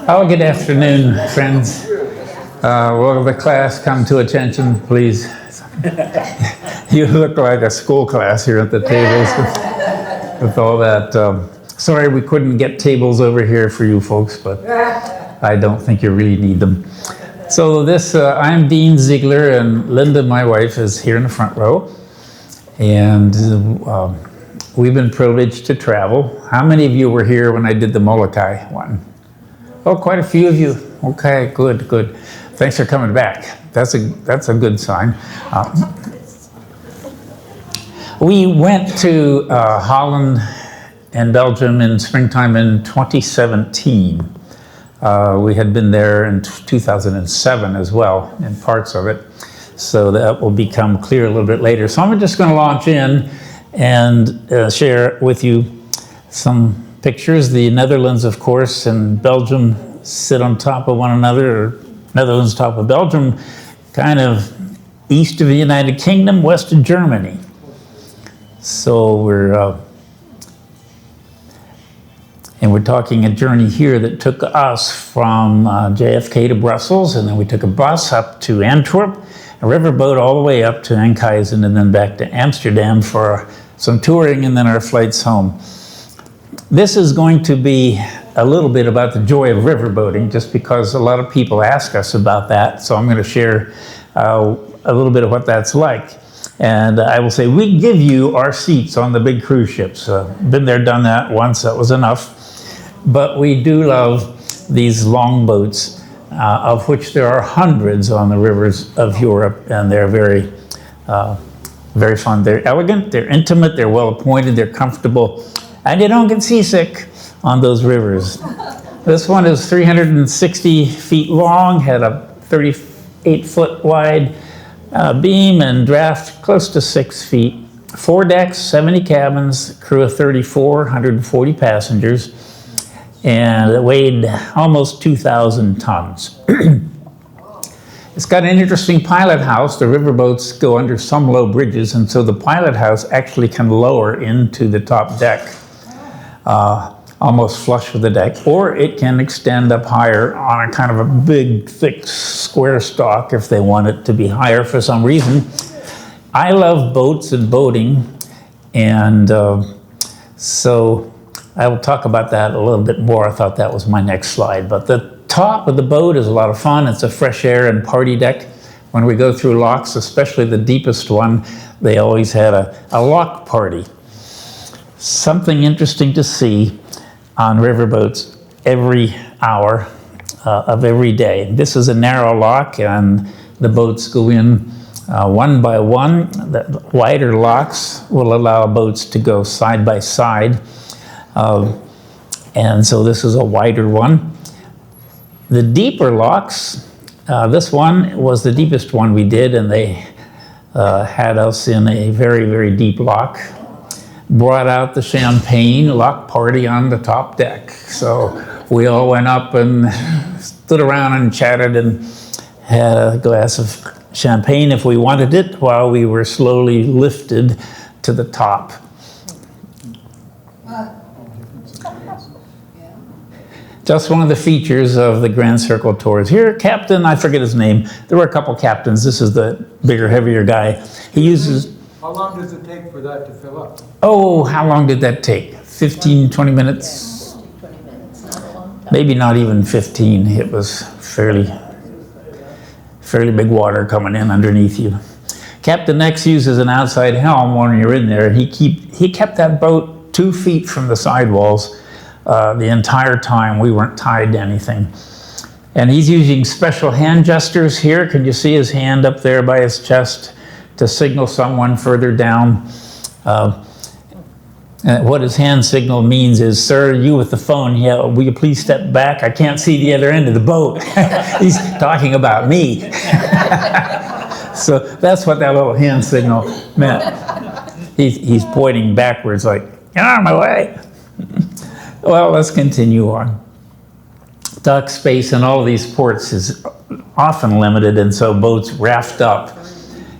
Oh, good afternoon, friends. Will the class come to attention, please? You look like a school class here at the tables with all that. Sorry we couldn't get tables over here for you folks, but I don't think you really need them. So I'm Dean Ziegler, and Linda, my wife, is here in the front row. And we've been privileged to travel. How many of you were here when I did the Molokai one? Oh, quite a few of you. Okay, good, good. Thanks for coming back. That's a good sign. We went to Holland and Belgium in springtime in 2017. We had been there in 2007 as well, in parts of it. So that will become clear a little bit later. So I'm just going to launch in and share with you some pictures. The Netherlands, of course, and Belgium sit on top of one another. Or Netherlands top of Belgium, kind of east of the United Kingdom, west of Germany. So we're talking a journey here that took us from JFK to Brussels, and then we took a bus up to Antwerp, a riverboat all the way up to Enkhuizen, and then back to Amsterdam for some touring, and then our flights home. This is going to be a little bit about the joy of riverboating, just because a lot of people ask us about that. So I'm going to share a little bit of what that's like. And I will say, we give you our seats on the big cruise ships. Been there, done that once, that was enough. But we do love these long boats, of which there are hundreds on the rivers of Europe, and they're very, very fun. They're elegant, they're intimate, they're well appointed, they're comfortable, and you don't get seasick on those rivers. This one is 360 feet long, had a 38-foot wide beam and draft close to 6 feet. 4 decks, 70 cabins, crew of 34, 140 passengers, and it weighed almost 2,000 tons. It's got an interesting pilot house. The riverboats go under some low bridges, and so the pilot house actually can lower into the top deck, almost flush with the deck, or it can extend up higher on a kind of a big, thick square stalk if they want it to be higher for some reason. I love boats and boating, and so I will talk about that a little bit more. I thought that was my next slide. But the top of the boat is a lot of fun. It's a fresh air and party deck. When we go through locks, especially the deepest one, they always had a lock party. Something interesting to see on riverboats every hour of every day. This is a narrow lock, and the boats go in one by one. The wider locks will allow boats to go side by side. And so this is a wider one. The deeper locks, this one was the deepest one we did, and they had us in a very, very deep lock. Brought out the champagne, lock party on the top deck. So we all went up and stood around and chatted and had a glass of champagne if we wanted it, while we were slowly lifted to the top. Just one of the features of the Grand Circle tours. Here, Captain, I forget his name. There were a couple captains. This is the bigger, heavier guy. He uses... How long does it take for that to fill up? Oh, how long did that take? 15, 20 minutes? 20 minutes, not a long time. Maybe not even 15. It was fairly big water coming in underneath you. Captain X uses an outside helm when you're in there. He kept that boat 2 feet from the sidewalls the entire time. We weren't tied to anything. And he's using special hand gestures here. Can you see his hand up there by his chest to signal someone further down? And what his hand signal means is, sir, you with the phone, yeah, will you please step back? I can't see the other end of the boat. He's talking about me. So that's what that little hand signal meant. He's pointing backwards like, get out of my way. Well, let's continue on. Dock space in all of these ports is often limited, and so boats raft up,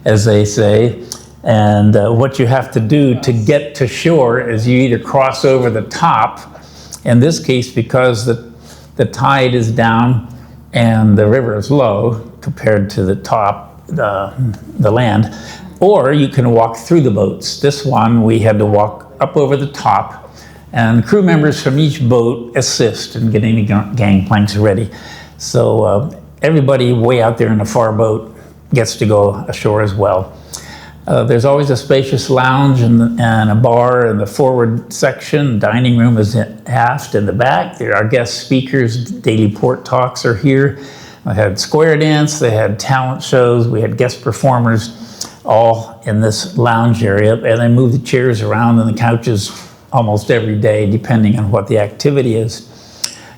as they say. And what you have to do to get to shore is you either cross over the top, in this case, because the the tide is down and the river is low compared to the top, the land. Or you can walk through the boats. This one, we had to walk up over the top, and crew members from each boat assist in getting the gangplanks ready. So everybody way out there in the far boat gets to go ashore as well. There's always a spacious lounge and a bar in the forward section. Dining room is aft in the back. There are guest speakers. Daily port talks are here. I had square dance, they had talent shows, we had guest performers, all in this lounge area. And they move the chairs around and the couches almost every day, depending on what the activity is.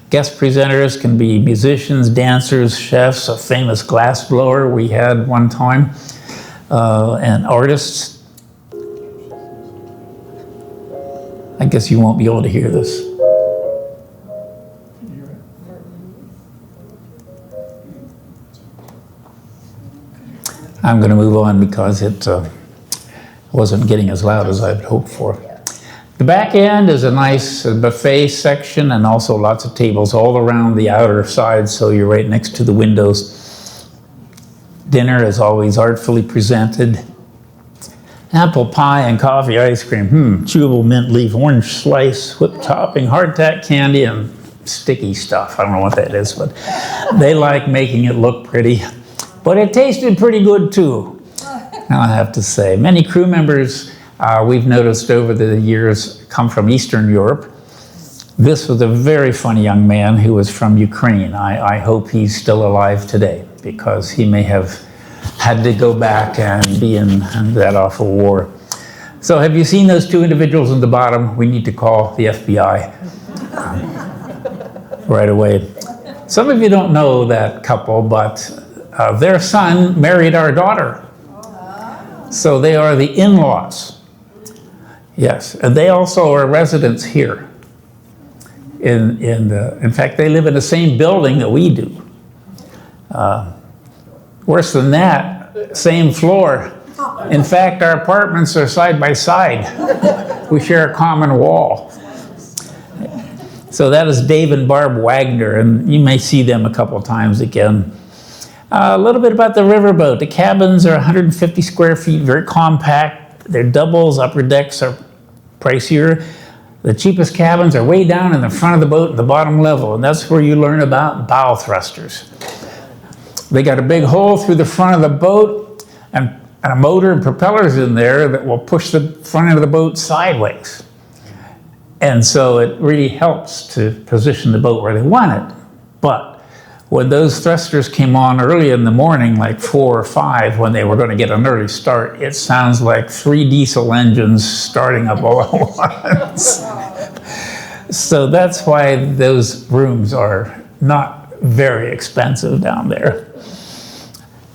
Guest presenters can be musicians, dancers, chefs, a famous glass blower we had one time, and artists. I guess you won't be able to hear this. I'm going to move on because it wasn't getting as loud as I'd hoped for. The back end is a nice buffet section and also lots of tables all around the outer side, so you're right next to the windows. Dinner is always artfully presented. Apple pie and coffee ice cream, chewable mint leaf, orange slice, whipped topping, hardtack candy, and sticky stuff. I don't know what that is, but they like making it look pretty. But it tasted pretty good too, I have to say. Many crew members we've noticed over the years come from Eastern Europe. This was a very funny young man who was from Ukraine. I hope he's still alive today because he may have had to go back and be in that awful war. So have you seen those two individuals at the bottom? We need to call the FBI right away. Some of you don't know that couple, but their son married our daughter. So they are the in-laws. Yes, and they also are residents here. In fact, they live in the same building that we do. Worse than that, same floor. In fact, our apartments are side by side. We share a common wall. So that is Dave and Barb Wagner, and you may see them a couple times again. A little bit about the riverboat. The cabins are 150 square feet, very compact. They're doubles, upper decks are pricier. The cheapest cabins are way down in the front of the boat at the bottom level, and that's where you learn about bow thrusters. They got a big hole through the front of the boat and a motor and propellers in there that will push the front end of the boat sideways. And so it really helps to position the boat where they want it. But when those thrusters came on early in the morning, like 4 or 5, when they were going to get an early start, it sounds like 3 diesel engines starting up all at once. So that's why those rooms are not very expensive down there.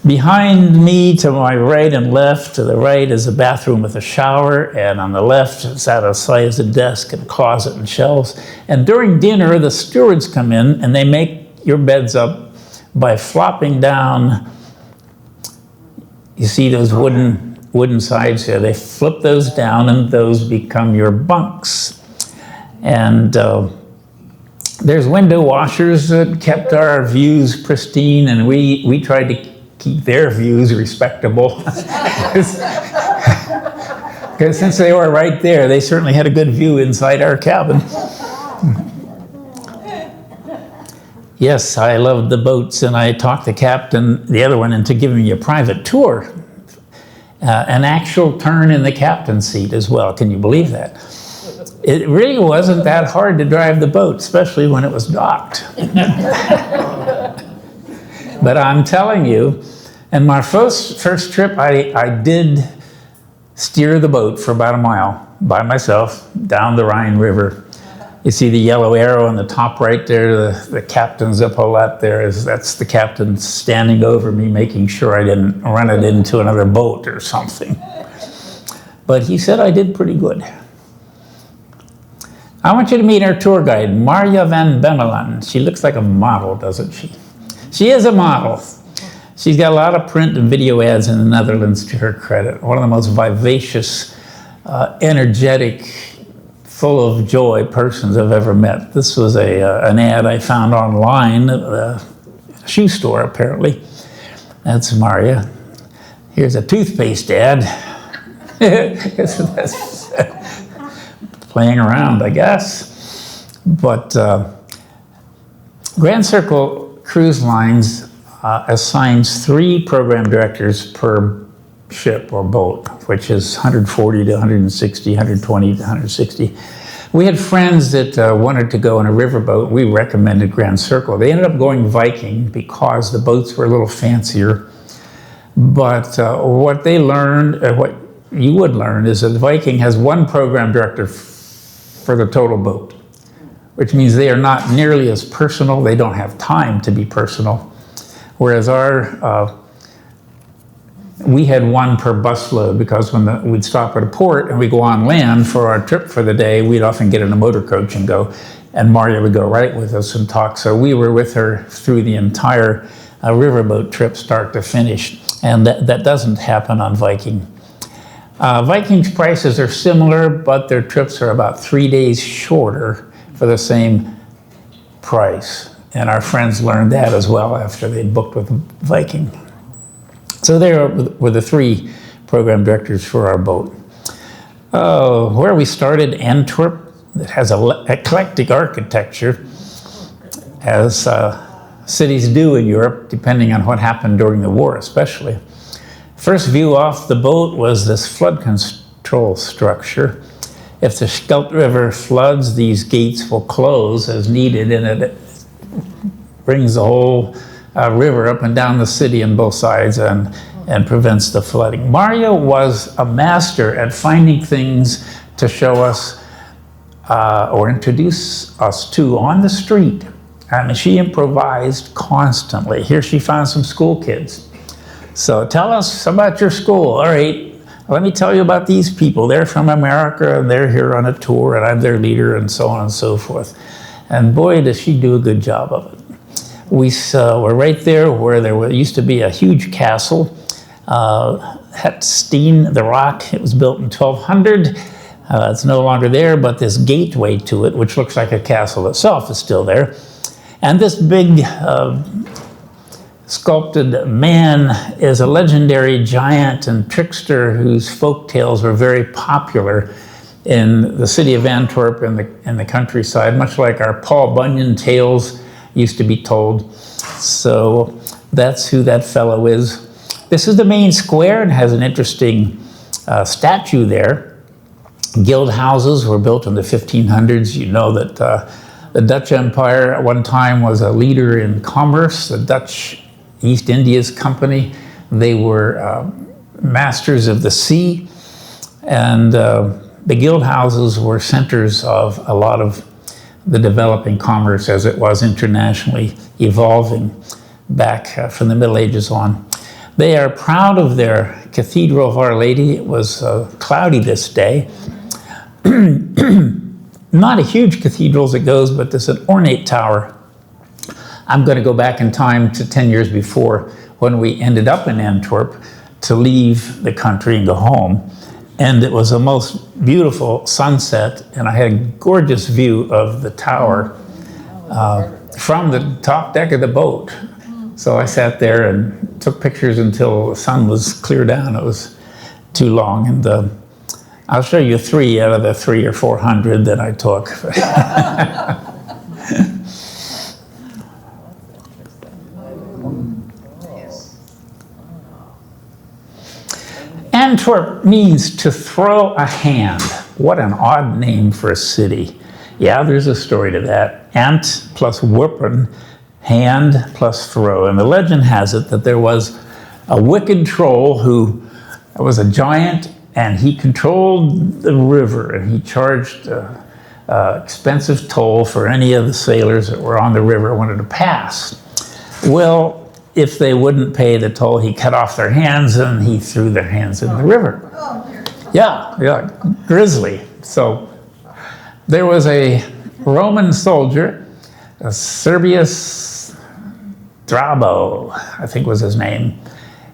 Behind me, to my right and left, to the right is a bathroom with a shower, and on the left, it's out of sight, is a desk and a closet and shelves. And during dinner, the stewards come in and they make your beds up by flopping down. You see those wooden sides here? They flip those down and those become your bunks. And there's window washers that kept our views pristine, and we tried to keep their views respectable. Because since they were right there, they certainly had a good view inside our cabin. Yes, I loved the boats, and I talked the captain, the other one, into giving me a private tour. An actual turn in the captain's seat as well. Can you believe that? It really wasn't that hard to drive the boat, especially when it was docked. But I'm telling you, in my first trip, I did steer the boat for about a mile by myself down the Rhine River. You see the yellow arrow on the top right there, the captain's epaulette there, that's the captain standing over me, making sure I didn't run it into another boat or something. But he said I did pretty good. I want you to meet our tour guide, Marja van Bemmelen. She looks like a model, doesn't she? She is a model. She's got a lot of print and video ads in the Netherlands to her credit. One of the most vivacious, energetic, full of joy persons I've ever met. This was an ad I found online, a shoe store apparently. That's Maria. Here's a toothpaste ad. That's playing around, I guess. But Grand Circle Cruise Lines assigns 3 program directors per ship or boat, which is 140 to 160, 120 to 160. We had friends that wanted to go on a riverboat. We recommended Grand Circle. They ended up going Viking because the boats were a little fancier. But what they learned, what you would learn, is that Viking has 1 program director for the total boat, which means they are not nearly as personal. They don't have time to be personal. Whereas we had 1 per busload, because when we'd stop at a port and we go on land for our trip for the day, we'd often get in a motor coach and go, and Maria would go right with us and talk. So we were with her through the entire riverboat trip, start to finish, and that doesn't happen on Viking. Viking's prices are similar, but their trips are about 3 days shorter for the same price. And our friends learned that as well after they'd booked with Viking. So there were the 3 program directors for our boat. Where we started, Antwerp, it has eclectic architecture, as cities do in Europe, depending on what happened during the war especially. First view off the boat was this flood control structure. If the Scheldt River floods, these gates will close as needed, and it brings the whole river up and down the city on both sides and prevents the flooding. Maria was a master at finding things to show us or introduce us to on the street. I mean, she improvised constantly. Here she found some school kids. So tell us about your school. All right, let me tell you about these people. They're from America and they're here on a tour and I'm their leader, and so on and so forth. And boy, does she do a good job of it. We were right there where there used to be a huge castle, Steen the Rock. It was built in 1200. It's no longer there, but this gateway to it, which looks like a castle itself, is still there. And this big sculpted man is a legendary giant and trickster whose folk tales were very popular in the city of Antwerp and the countryside, much like our Paul Bunyan tales used to be told. So that's who that fellow is. This is the main square and has an interesting statue there. Guild houses were built in the 1500s. You know that the Dutch Empire at one time was a leader in commerce. The Dutch East Indies Company, they were masters of the sea, and the guild houses were centers of a lot of the developing commerce as it was internationally evolving back from the Middle Ages on. They are proud of their Cathedral of Our Lady. It was cloudy this day. Not a huge cathedral as it goes, but there's an ornate tower. I'm going to go back in time to 10 years before, when we ended up in Antwerp to leave the country and go home. And it was a most beautiful sunset, and I had a gorgeous view of the tower from the top deck of the boat. So I sat there and took pictures until the sun was clear down. It was too long, and I'll show you 3 out of the 300 or 400 that I took. Antwerp means to throw a hand. What an odd name for a city. Yeah, there's a story to that. Ant plus werpen, hand plus throw. And the legend has it that there was a wicked troll who was a giant, and he controlled the river, and he charged expensive toll for any of the sailors that were on the river wanted to pass. Well, if they wouldn't pay the toll, he cut off their hands and he threw their hands in the river. Yeah, grisly. So there was a Roman soldier, Servius Strabo, I think was his name.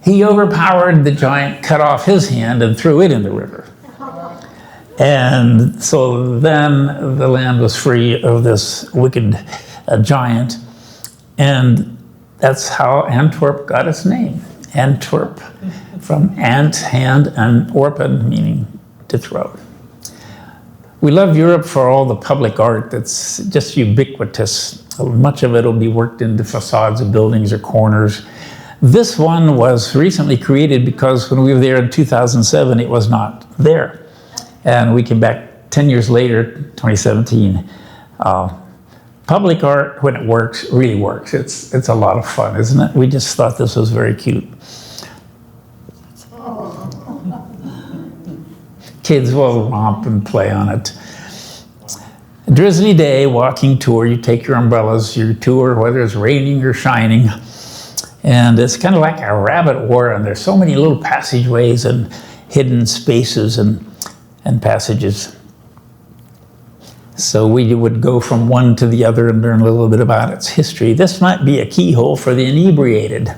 He overpowered the giant, cut off his hand, and threw it in the river. And so then the land was free of this wicked giant. And that's how Antwerp got its name. Antwerp, from ant, hand, and orpen, meaning to throw. We love Europe for all the public art that's just ubiquitous. Much of it will be worked into facades of buildings or corners. This one was recently created because when we were there in 2007, it was not there. And we came back 10 years later, 2017. Public art, when it works, really works. It's a lot of fun, isn't it? We just thought this was very cute. Kids will romp and play on it. A drizzly day, walking tour, you take your umbrellas, your tour, whether it's raining or shining. And it's kind of like a rabbit warren. There's so many little passageways and hidden spaces and passages. So we would go from one to the other and learn a little bit about its history. This might be a keyhole for the inebriated.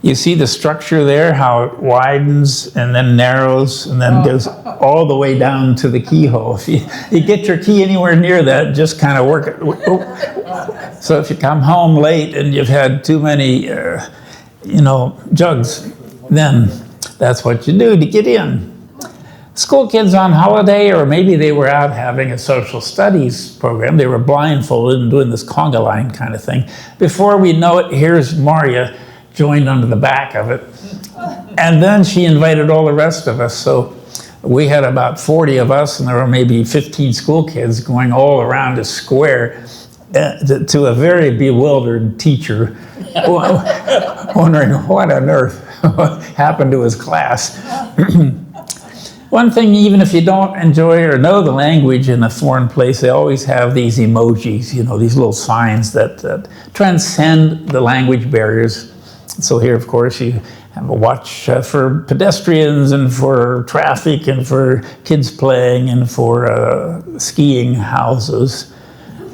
You see the structure there, how it widens and then narrows and then goes all the way down to the keyhole. If you get your key anywhere near that, just kind of work it. So if you come home late and you've had too many, jugs, then that's what you do to get in. School kids on holiday, or maybe they were out having a social studies program. They were blindfolded and doing this conga line kind of thing. Before we know it, here's Maria joined onto the back of it. And then she invited all the rest of us. So we had about 40 of us, and there were maybe 15 school kids going all around a square to a very bewildered teacher, wondering what on earth happened to his class. One thing, even if you don't enjoy or know the language in a foreign place, they always have these emojis, these little signs that transcend the language barriers. So here, of course, you have a watch for pedestrians and for traffic and for kids playing and for skiing houses.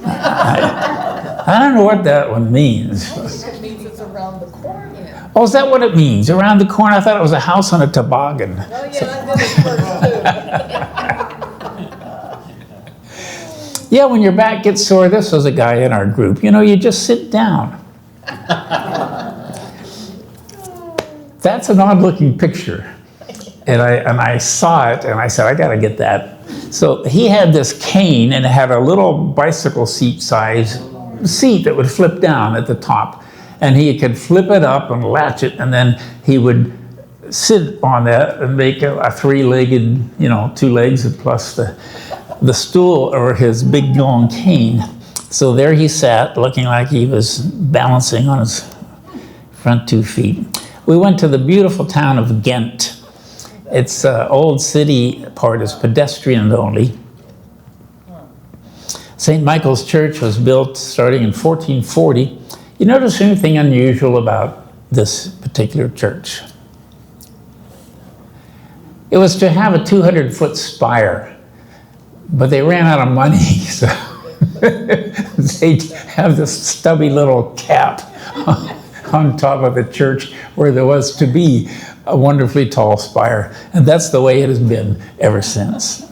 I don't know what that one means. It means it's around the corner. Oh, is that what it means? Around the corner? I thought it was a house on a toboggan. Oh, yeah, I did it first, too. Yeah, when your back gets sore, this was a guy in our group. You just sit down. That's an odd-looking picture. And I saw it, and I said, I got to get that. So he had this cane, and it had a little bicycle seat-size seat that would flip down at the top. And he could flip it up and latch it, and then he would sit on that and make a three-legged, 2 legs plus the stool or his big long cane. So there he sat, looking like he was balancing on his front 2 feet. We went to the beautiful town of Ghent. Its old city part is pedestrian only. St. Michael's Church was built starting in 1440. You notice anything unusual about this particular church? It was to have a 200-foot spire, but they ran out of money, so they have this stubby little cap on top of the church where there was to be a wonderfully tall spire, and that's the way it has been ever since.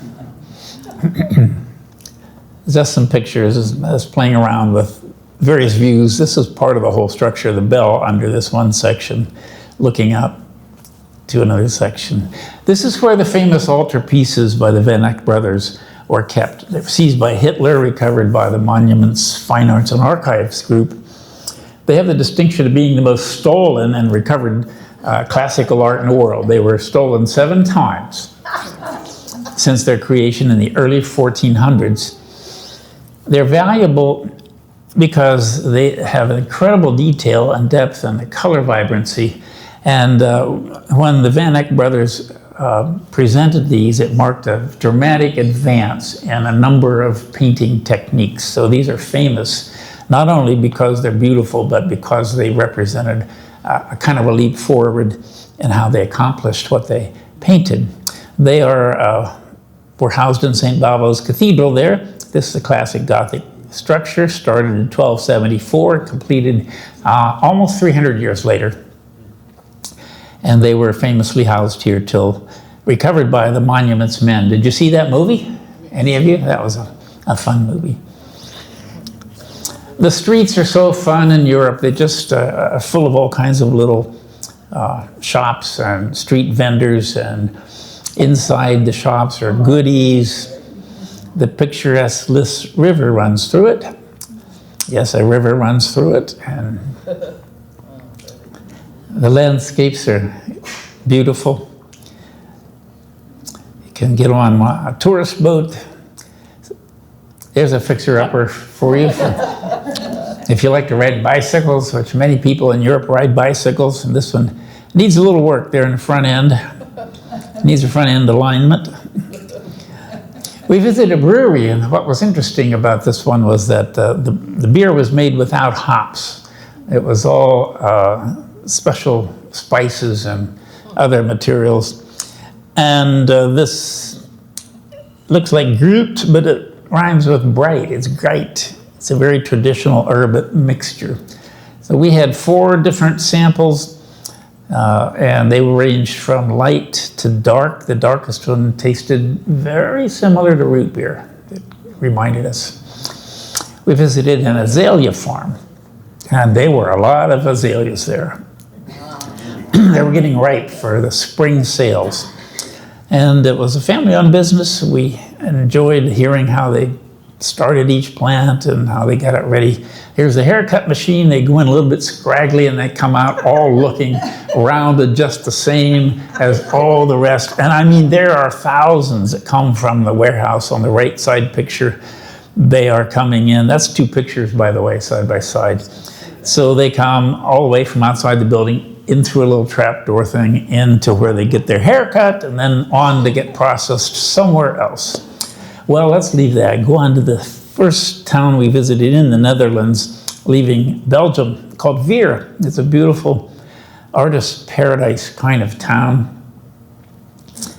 Just some pictures. I was playing around with various views. This is part of the whole structure of the bell under this one section, looking up to another section. This is where the famous altar pieces by the Van Eyck brothers were kept. They were seized by Hitler, recovered by the Monuments, Fine Arts and Archives group. They have the distinction of being the most stolen and recovered classical art in the world. They were stolen 7 times since their creation in the early 1400s. They're valuable because they have incredible detail and depth and the color vibrancy. And when the Van Eyck brothers presented these, it marked a dramatic advance in a number of painting techniques. So these are famous, not only because they're beautiful, but because they represented a kind of a leap forward in how they accomplished what they painted. They were housed in St. Bavo's Cathedral there. This is a classic Gothic structure, started in 1274, completed almost 300 years later. And they were famously housed here till recovered by the Monuments Men. Did you see that movie? Any of you? That was a fun movie. The streets are so fun in Europe. They're just full of all kinds of little shops and street vendors, and inside the shops are goodies. The picturesque river runs through it. Yes, a river runs through it, and the landscapes are beautiful. You can get on a tourist boat. There's a fixer-upper for you. If you like to ride bicycles, which many people in Europe ride bicycles, and this one needs a little work there in the front end. Needs a front end alignment. We visited a brewery, and what was interesting about this one was that the beer was made without hops. It was all special spices and other materials. And this looks like Groot, but it rhymes with bright. It's bright. It's a very traditional herb mixture. So we had 4 different samples, and they ranged from light to dark. The darkest one tasted very similar to root beer. It reminded us. We visited an azalea farm, and there were a lot of azaleas there. They were getting ripe for the spring sales. And it was a family-owned business. We enjoyed hearing how they started each plant and how they got it ready. Here's the haircut machine. They go in a little bit scraggly and they come out all looking rounded just the same as all the rest. And I mean, there are thousands that come from the warehouse on the right side picture. They are coming in. That's 2 pictures, by the way, side by side. So they come all the way from outside the building in through a little trapdoor thing into where they get their haircut and then on to get processed somewhere else. Well, let's leave that. Go on to the first town we visited in the Netherlands, leaving Belgium, called Veer. It's a beautiful artist's paradise kind of town.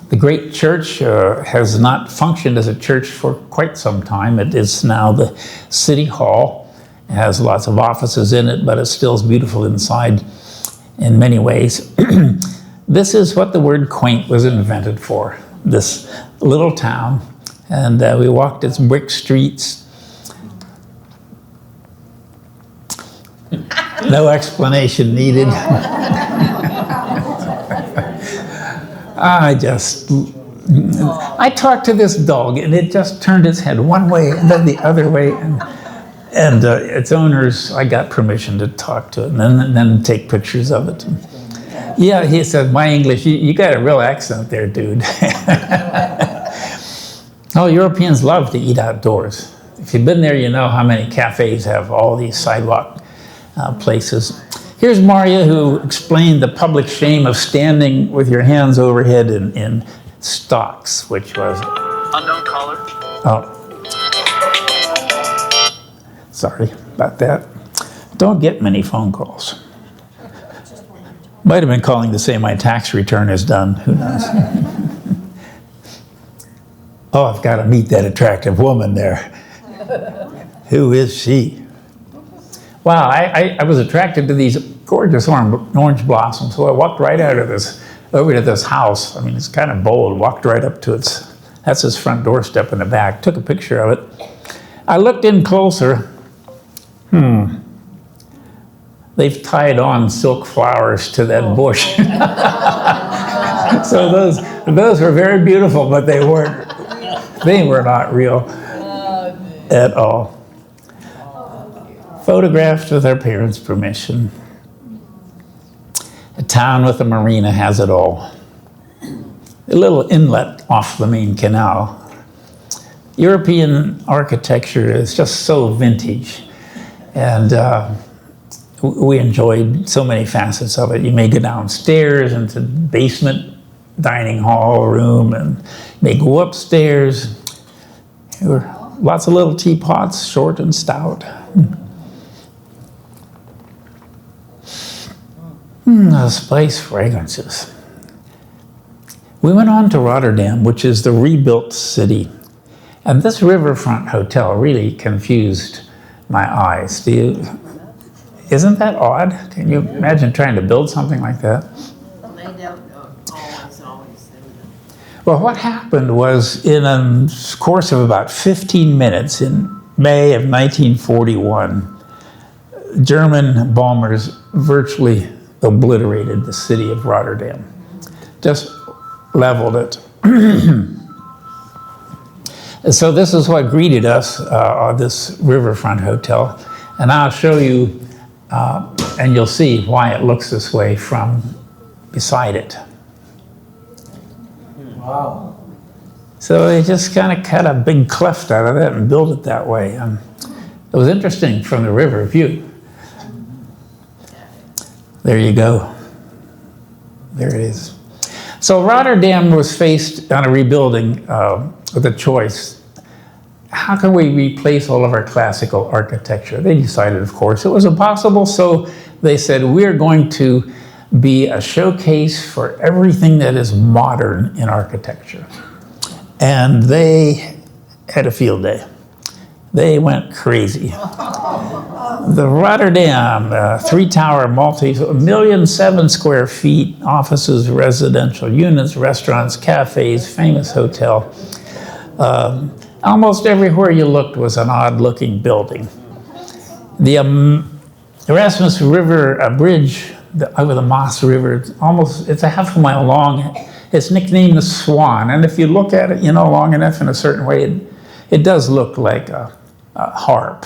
The great church has not functioned as a church for quite some time. It is now the city hall. It has lots of offices in it, but it still is beautiful inside in many ways. This is what the word quaint was invented for, this little town. And we walked its brick streets. No explanation needed. I talked to this dog, and it just turned its head one way and then the other way. And its owners, I got permission to talk to it and then take pictures of it. Yeah, he said, my English, you got a real accent there, dude. Oh, Europeans love to eat outdoors. If you've been there, you know how many cafes have all these sidewalk places. Here's Maria, who explained the public shame of standing with your hands overhead in stocks, which was... Unknown caller. Oh. Sorry about that. Don't get many phone calls. Might have been calling to say my tax return is done. Who knows? Oh, I've got to meet that attractive woman there. Who is she? Wow, I was attracted to these gorgeous orange blossoms, so I walked right out of this, over to this house. I mean, it's kind of bold. Walked right up to that's his front doorstep in the back. Took a picture of it. I looked in closer. They've tied on silk flowers to that bush. So those were very beautiful, but they were not real at all. Photographed with our parents' permission. A town with a marina has it all. A little inlet off the main canal. European architecture is just so vintage, and we enjoyed so many facets of it. You may go downstairs into the basement dining hall room, and may go upstairs. There were lots of little teapots, short and stout. Spice fragrances. We went on to Rotterdam, which is the rebuilt city. And this riverfront hotel really confused my eyes. Isn't that odd? Can you imagine trying to build something like that? They don't always do that. Well, what happened was in a course of about 15 minutes in May of 1941, German bombers virtually obliterated the city of Rotterdam, just leveled it. So this is what greeted us on this riverfront hotel. And I'll show you, and you'll see why it looks this way from beside it. Wow. So they just kind of cut a big cleft out of it and built it that way. It was interesting from the river view. There you go. There it is. So Rotterdam was faced on a rebuilding with a choice. How can we replace all of our classical architecture? They decided, of course, it was impossible, so they said, we're going to be a showcase for everything that is modern in architecture. And they had a field day. They went crazy. The Rotterdam, three-tower multi, 1,000,007 square feet, offices, residential units, restaurants, cafes, famous hotel. Almost everywhere you looked was an odd-looking building. The Erasmus River Bridge over the Maas River, it's a half a mile long. It's nicknamed the Swan, and if you look at it, long enough in a certain way, it does look like a harp.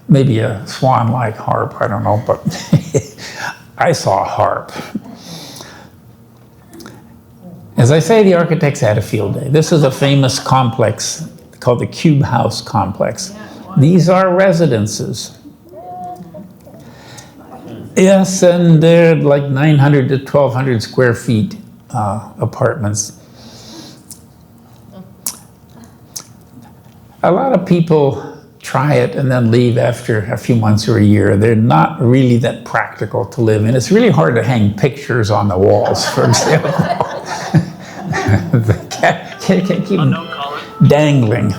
Maybe a swan-like harp, I don't know, but I saw a harp. As I say, the architects had a field day. This is a famous complex called the Cube House Complex. These are residences. Yes, and they're like 900 to 1,200 square feet apartments. A lot of people try it and then leave after a few months or a year. They're not really that practical to live in. It's really hard to hang pictures on the walls, for example. The cat can't keep dangling.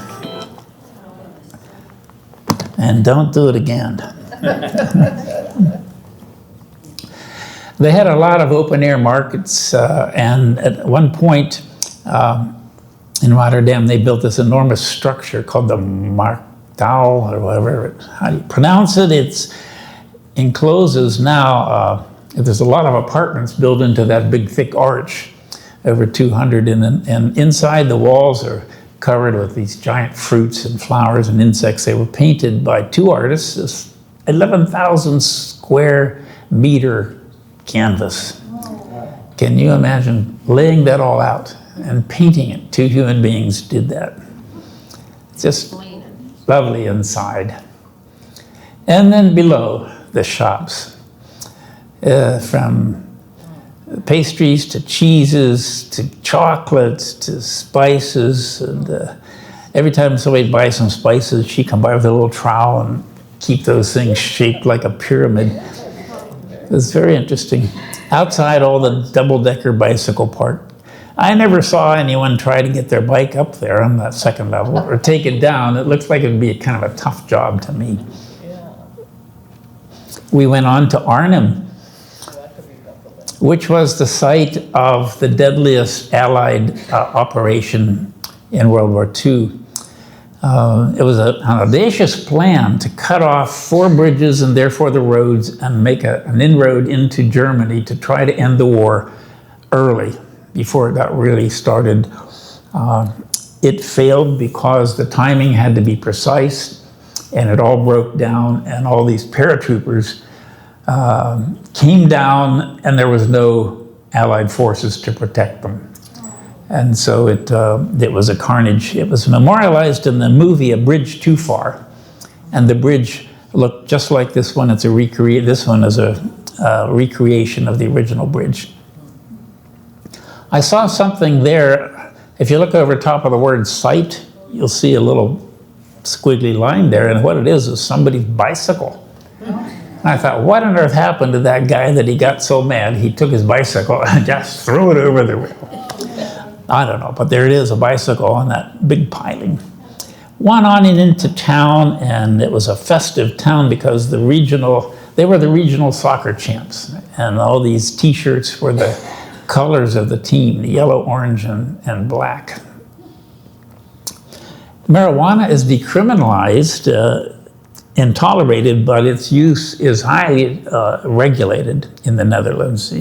And don't do it again. They had a lot of open-air markets, and at one point in Rotterdam, they built this enormous structure called the Marktaal, or whatever, how do you pronounce it? It encloses now, there's a lot of apartments built into that big thick arch, over 200, and inside the walls are covered with these giant fruits and flowers and insects. They were painted by two artists, this 11,000 square meter canvas. Can you imagine laying that all out and painting it? Two human beings did that. Just lovely inside. And then below, the shops. From pastries to cheeses to chocolates to spices. And every time somebody buys some spices, she come by with a little trowel and keep those things shaped like a pyramid. It was very interesting. Outside, all the double-decker bicycle park. I never saw anyone try to get their bike up there on that second level or take it down. It looks like it would be kind of a tough job to me. We went on to Arnhem, which was the site of the deadliest Allied operation in World War II. It was an audacious plan to cut off 4 bridges and therefore the roads and make an inroad into Germany to try to end the war early, before it got really started. It failed because the timing had to be precise, and it all broke down, and all these paratroopers came down, and there was no Allied forces to protect them. And so it was a carnage. It was memorialized in the movie A Bridge Too Far, and the bridge looked just like this one. This one is a recreation of the original bridge. I saw something there. If you look over top of the word site, you'll see a little squiggly line there, and what it is somebody's bicycle. And I thought, what on earth happened to that guy that he got so mad he took his bicycle and just threw it over the rail? I don't know, but there it is, a bicycle on that big piling. Went on into town, and it was a festive town because they were the regional soccer champs, and all these T-shirts were the colors of the team, the yellow, orange, and black. Marijuana is decriminalized and tolerated, but its use is highly regulated in the Netherlands.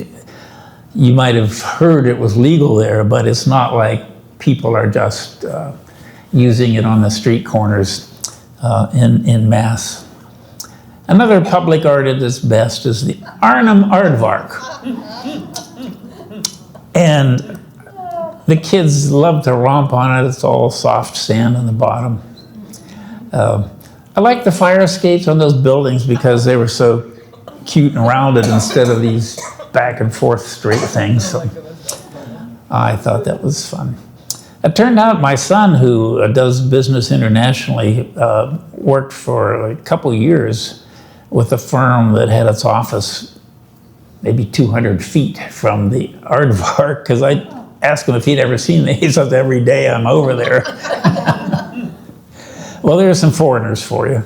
You might have heard it was legal there, but it's not like people are just using it on the street corners in mass. Another public art at its best is the Arnhem Aardvark. And the kids love to romp on it. It's all soft sand on the bottom. I like the fire escapes on those buildings because they were so cute and rounded instead of these back and forth straight things. So I thought that was fun. It turned out my son, who does business internationally, worked for a couple years with a firm that had its office maybe 200 feet from the Aardvark, because I asked him if he'd ever seen these. He said, every day I'm over there. Well, there are some foreigners for you.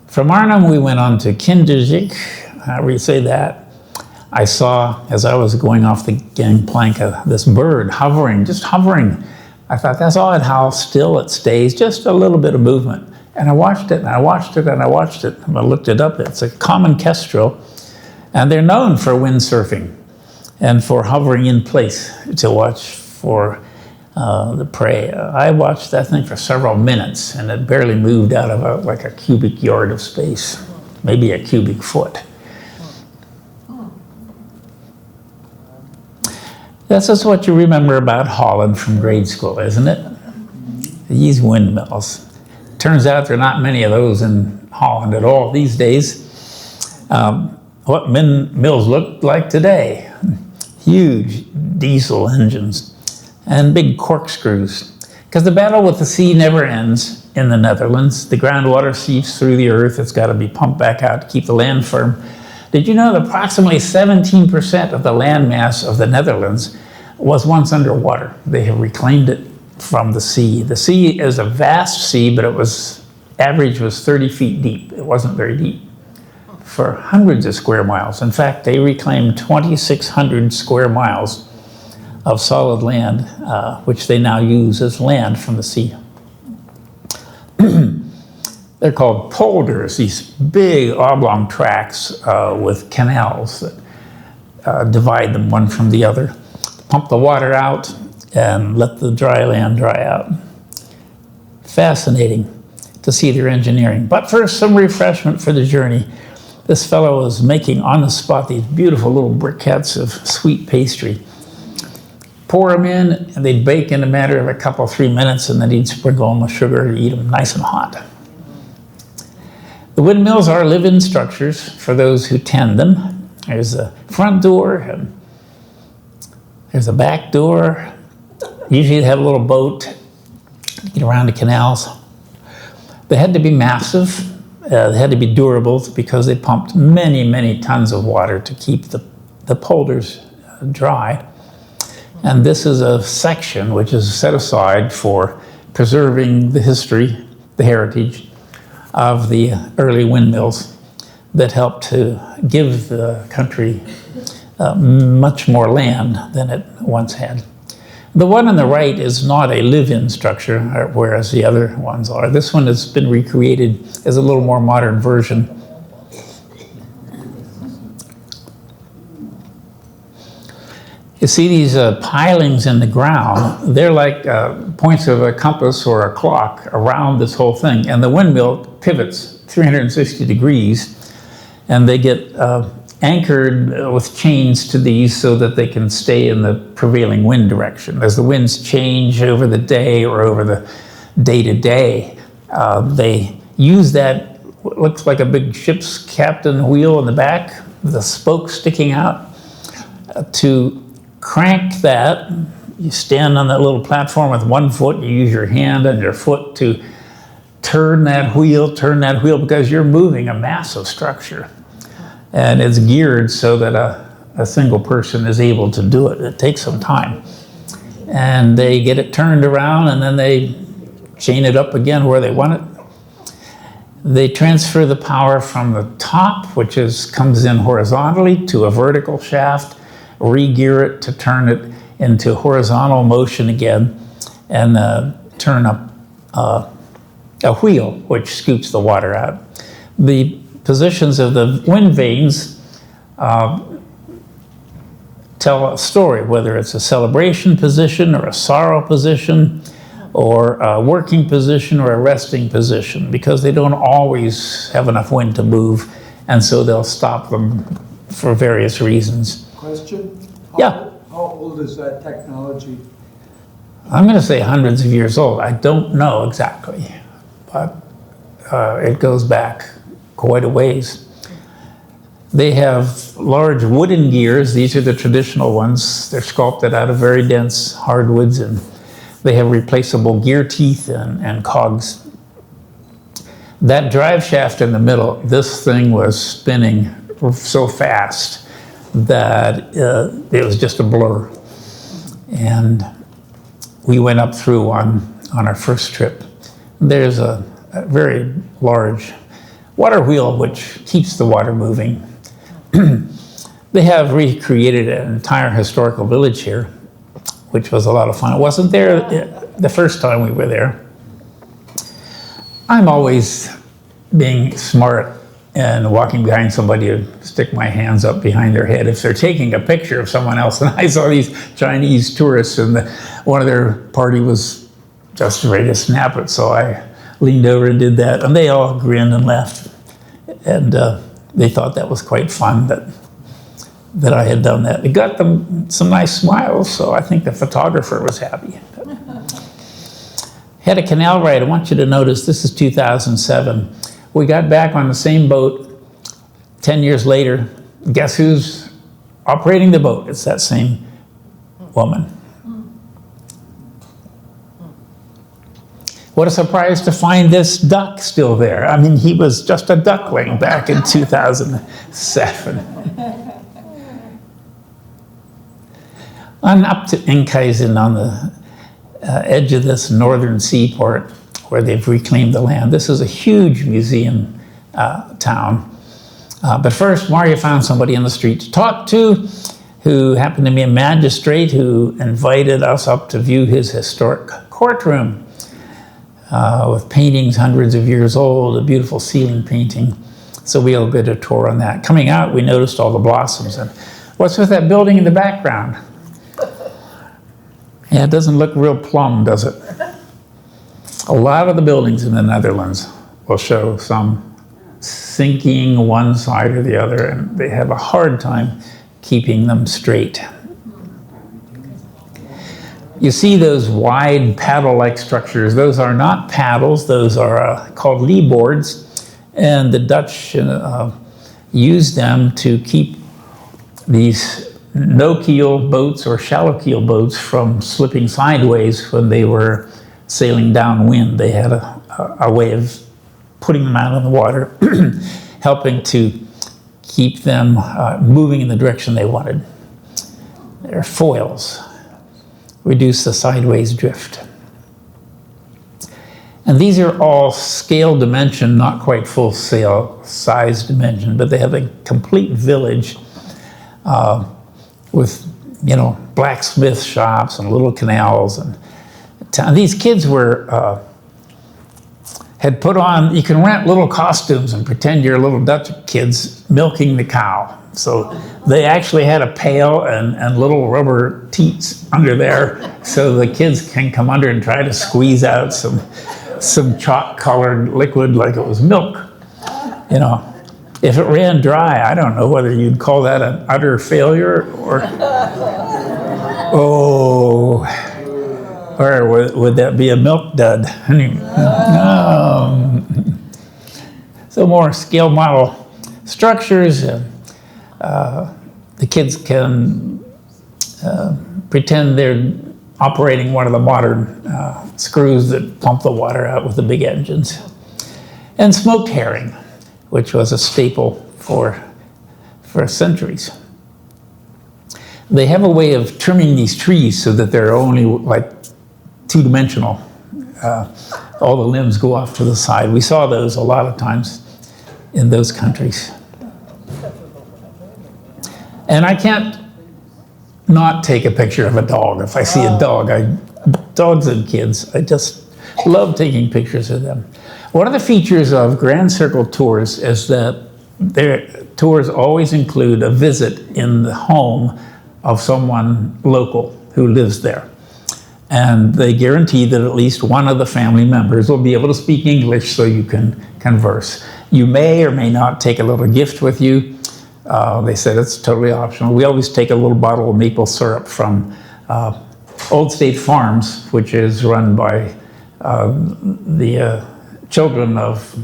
From Arnhem, we went on to Kinderziek, however you say that. I saw, as I was going off the gangplank, this bird hovering, just hovering. I thought, that's odd how still it stays, just a little bit of movement. And I watched it, and I watched it, and I watched it. And I looked it up. It's a common kestrel, and they're known for windsurfing and for hovering in place to watch for the prey. I watched that thing for several minutes, and it barely moved out of like a cubic yard of space, maybe a cubic foot. This is what you remember about Holland from grade school, isn't it? These windmills. Turns out there are not many of those in Holland at all these days. What windmills look like today. Huge diesel engines and big corkscrews. Because the battle with the sea never ends in the Netherlands. The groundwater seeps through the earth. It's got to be pumped back out to keep the land firm. Did you know that approximately 17% of the landmass of the Netherlands was once underwater? They have reclaimed it from the sea. The sea is a vast sea, but average was 30 feet deep. It wasn't very deep for hundreds of square miles. In fact, they reclaimed 2,600 square miles of solid land, which they now use as land from the sea. They're called polders, these big oblong tracts with canals that divide them one from the other. Pump the water out and let the dry land dry out. Fascinating to see their engineering. But first, some refreshment for the journey. This fellow was making on the spot these beautiful little briquettes of sweet pastry. Pour them in, and they'd bake in a matter of a couple, 3 minutes, and then he'd sprinkle them with sugar to eat them nice and hot. The windmills are live-in structures for those who tend them. There's a front door, and there's a back door. Usually they have a little boat to get around the canals. They had to be massive. They had to be durable because they pumped many, many tons of water to keep the polders dry. And this is a section which is set aside for preserving the history, the heritage of the early windmills that helped to give the country much more land than it once had. The one on the right is not a live-in structure, whereas the other ones are. This one has been recreated as a little more modern version. You see these pilings in the ground, they're like points of a compass or a clock around this whole thing. And the windmill pivots 360 degrees, and they get anchored with chains to these so that they can stay in the prevailing wind direction. As the winds change over the day or over the day-to-day, they use that, what looks like a big ship's captain wheel in the back, the spoke sticking out, to crank that. You stand on that little platform with one foot, you use your hand and your foot to turn that wheel, because you're moving a massive structure. And it's geared so that a single person is able to do it. It takes some time. And they get it turned around, and then they chain it up again where they want it. They transfer the power from the top, which comes in horizontally, to a vertical shaft, re-gear it to turn it into horizontal motion again, and turn up a wheel, which scoops the water out. The positions of the wind vanes tell a story, whether it's a celebration position or a sorrow position, or a working position or a resting position, because they don't always have enough wind to move, and so they'll stop them for various reasons. Question? Yeah. How old is that technology? I'm going to say hundreds of years old. I don't know exactly, but it goes back quite a ways. They have large wooden gears. These are the traditional ones. They're sculpted out of very dense hardwoods, and they have replaceable gear teeth and cogs. That drive shaft in the middle, this thing was spinning so fast that it was just a blur. And we went up through on our first trip. There's a very large water wheel which keeps the water moving. They have recreated an entire historical village here, which was a lot of fun. It wasn't there the first time we were there. I'm always being smart and walking behind somebody to stick my hands up behind their head if they're taking a picture of someone else. And I saw these Chinese tourists, and one of their party was just ready to snap it. So I leaned over and did that, and they all grinned and laughed. And they thought that was quite fun that I had done that. It got them some nice smiles, so I think the photographer was happy. Had a canal ride. I want you to notice this is 2007. We got back on the same boat 10 years later. Guess who's operating the boat? It's that same woman. What a surprise to find this duck still there. I mean, he was just a duckling back in 2007. I'm up to Enkhuizen on the edge of this northern seaport where they've reclaimed the land. This is a huge museum town. But first, Mario found somebody in the street to talk to who happened to be a magistrate who invited us up to view his historic courtroom with paintings hundreds of years old, a beautiful ceiling painting. So we'll get a tour on that. Coming out, we noticed all the blossoms. And what's with that building in the background? Yeah, it doesn't look real plumb, does it? A lot of the buildings in the Netherlands will show some sinking one side or the other, and they have a hard time keeping them straight. You see those wide paddle-like structures. Those are not paddles. Those are called lee boards, and the Dutch used them to keep these no-keel boats or shallow-keel boats from slipping sideways when they were sailing downwind. They had a way of putting them out on the water, helping to keep them moving in the direction they wanted. They're foils, reduce the sideways drift. And these are all scale dimension, not quite full scale size dimension, but they have a complete village with, blacksmith shops and little canals. And these kids had put on, you can rent little costumes and pretend you're little Dutch kids milking the cow. So they actually had a pail and little rubber teats under there so the kids can come under and try to squeeze out some chalk-colored liquid like it was milk. If it ran dry, I don't know whether you'd call that an utter failure or would that be a milk dud? So more scale model structures. The kids can pretend they're operating one of the modern screws that pump the water out with the big engines. And smoked herring, which was a staple for centuries. They have a way of trimming these trees so that they're only like two-dimensional. all the limbs go off to the side. We saw those a lot of times in those countries. And I can't not take a picture of a dog. If I see a dog, dogs and kids, I just love taking pictures of them. One of the features of Grand Circle tours is that their tours always include a visit in the home of someone local who lives there. And they guarantee that at least one of the family members will be able to speak English so you can converse. You may or may not take a little gift with you. They said it's totally optional. We always take a little bottle of maple syrup from Old State Farms, which is run by the children of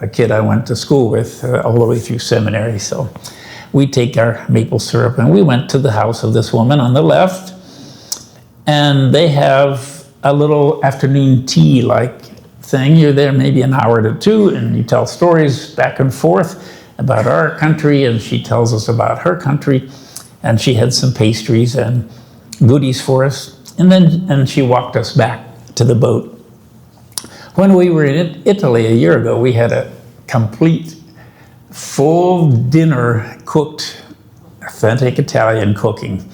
a kid I went to school with all the way through seminary. So we take our maple syrup, and we went to the house of this woman on the left, and they have a little afternoon tea-like thing. You're there maybe an hour to two, and you tell stories back and forth about our country, and she tells us about her country, and she had some pastries and goodies for us, and she walked us back to the boat. When we were in Italy a year ago, we had a complete full dinner cooked, authentic Italian cooking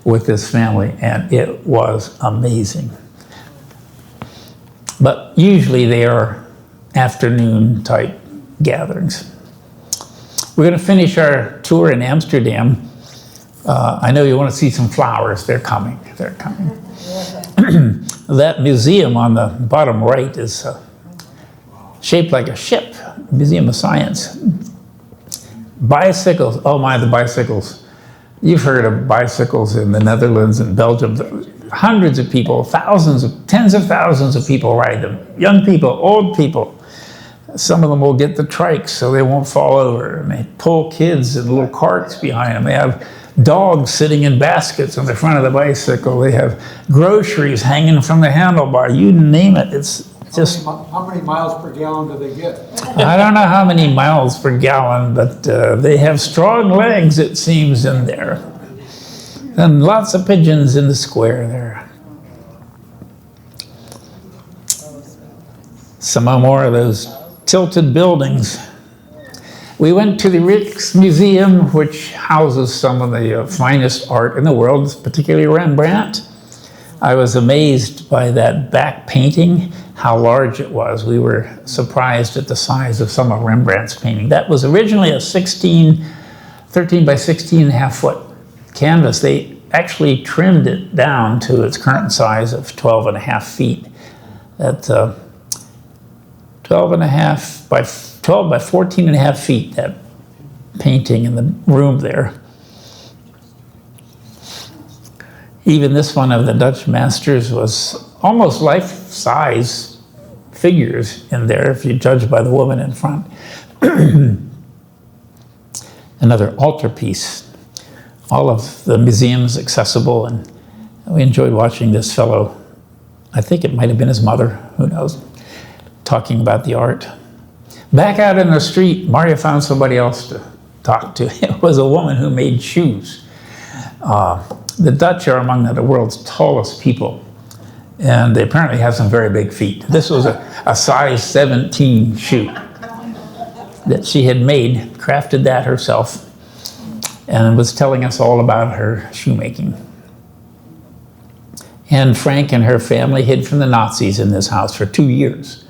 with this family, and it was amazing. But usually they are afternoon type gatherings. We're going to finish our tour in Amsterdam. I know you want to see some flowers. They're coming. They're coming. That museum on the bottom right is shaped like a ship, Museum of Science. Bicycles, oh my, the bicycles. You've heard of bicycles in the Netherlands and Belgium. Hundreds of people, tens of thousands of people ride them. Young people, old people. Some of them will get the trikes so they won't fall over. And they pull kids in little carts behind them. They have dogs sitting in baskets on the front of the bicycle. They have groceries hanging from the handlebar. You name it. It's just... How many miles per gallon do they get? I don't know how many miles per gallon, but they have strong legs, it seems, in there. And lots of pigeons in the square there. Some more of those tilted buildings. We went to the Rijksmuseum, which houses some of the finest art in the world, particularly Rembrandt. I was amazed by that back painting, how large it was. We were surprised at the size of some of Rembrandt's painting. That was originally a 13 by 16 and a half foot canvas. They actually trimmed it down to its current size of 12 and a half feet. At 12 by 14 and a half feet, that painting in the room there. Even this one of the Dutch masters was almost life-size figures in there, if you judge by the woman in front. Another altarpiece. All of the museums accessible, and we enjoyed watching this fellow. I think it might have been his mother, who knows, talking about the art. Back out in the street, Mario found somebody else to talk to. It was a woman who made shoes. The Dutch are among the world's tallest people, and they apparently have some very big feet. This was a size 17 shoe that she had made, crafted that herself, and was telling us all about her shoemaking. And Frank and her family hid from the Nazis in this house for 2 years.